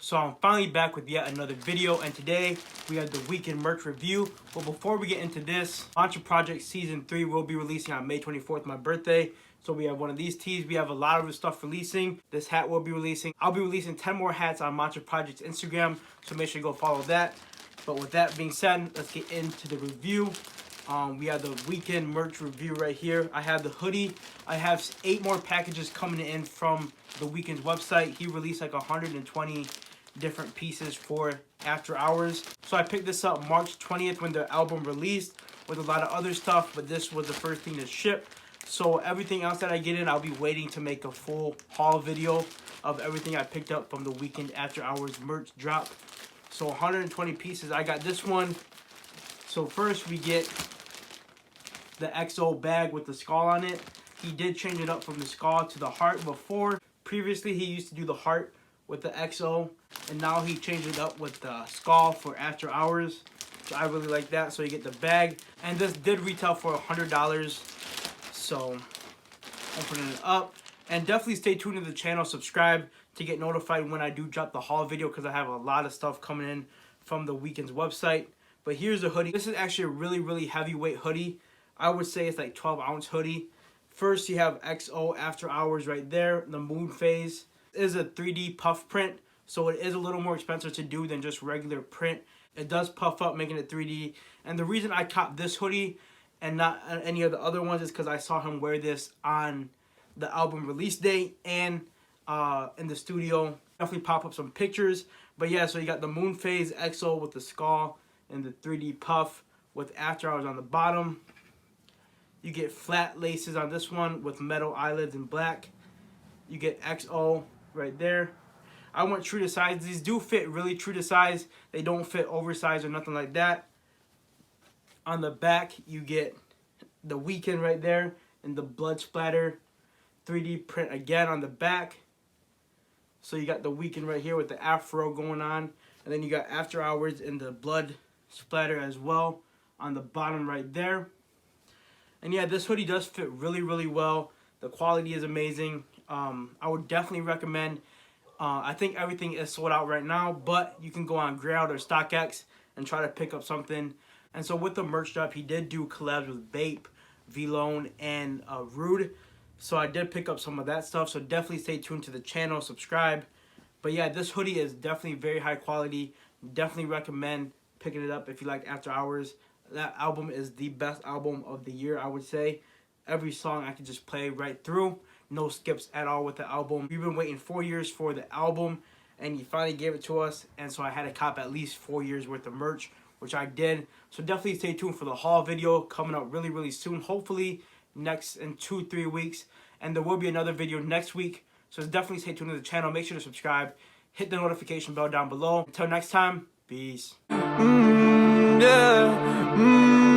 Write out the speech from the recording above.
So I'm finally back with yet another video, and today we have the Weeknd merch review. But before we get into this, Mantra Project Season 3 will be releasing on May 24th, my birthday. So we have one of these tees. We have a lot of stuff releasing. This hat will be releasing. I'll be releasing 10 more hats on Mantra Project's Instagram, so make sure you go follow that. But with that being said, let's get into the review. We have the Weeknd merch review right here. I have the hoodie. I have 8 more packages coming in from the Weeknd's website. He released like 120 different pieces for After Hours. So I picked this up March 20th when the album released with a lot of other stuff, but this was the first thing to ship. So everything else that I get in, I'll be waiting to make a full haul video of everything I picked up from the Weeknd After Hours merch drop. So 120 pieces. I got this one. So first we get the XO bag with the skull on it. He did change it up from the skull to the heart before. Previously he used to do the heart with the XO, and now he changed it up with the skull for After Hours. So I really like that. So you get the bag, and this did retail for $100. So opening it up, and definitely stay tuned to the channel. Subscribe to get notified when I do drop the haul video, because I have a lot of stuff coming in from the Weeknd's website. But here's the hoodie. This is actually a really heavyweight hoodie. I would say it's like 12-ounce hoodie. First, you have XO After Hours right there. The moon phase is a 3D puff print, so it is a little more expensive to do than just regular print. It does puff up, making it 3D. And the reason I copped this hoodie and not any of the other ones is because I saw him wear this on the album release date and in the studio. Definitely pop up some pictures. But yeah, so you got the moon phase XO with the skull and the 3D puff with After Hours on the bottom. You get flat laces on this one with metal eyelids in black. You get XO right there. I went true to size. These do fit really true to size. They don't fit oversized or nothing like that. On the back, you get the Weeknd right there and the blood splatter 3D print again on the back. So you got the Weeknd right here with the afro going on. And then you got After Hours in the blood splatter as well on the bottom right there. And yeah, this hoodie does fit really well. The quality is amazing. I would definitely recommend. I think everything is sold out right now, but you can go on Ground or StockX and try to pick up something. And so with the merch drop, he did do collabs with Bape, V-Lone, and Rude. So I did pick up some of that stuff. So definitely stay tuned to the channel, subscribe. But yeah, this hoodie is definitely very high quality. Definitely recommend picking it up if you like After Hours. That album is the best album of the year, I would say. Every song I could just play right through. No skips at all with the album. We've been waiting 4 years for the album, and he finally gave it to us. And so I had to cop at least 4 years worth of merch, which I did. So definitely stay tuned for the haul video coming up really soon. Hopefully next in 2-3 weeks. And there will be another video next week. So definitely stay tuned to the channel. Make sure to subscribe. Hit the notification bell down below. Until next time, peace. Yeah.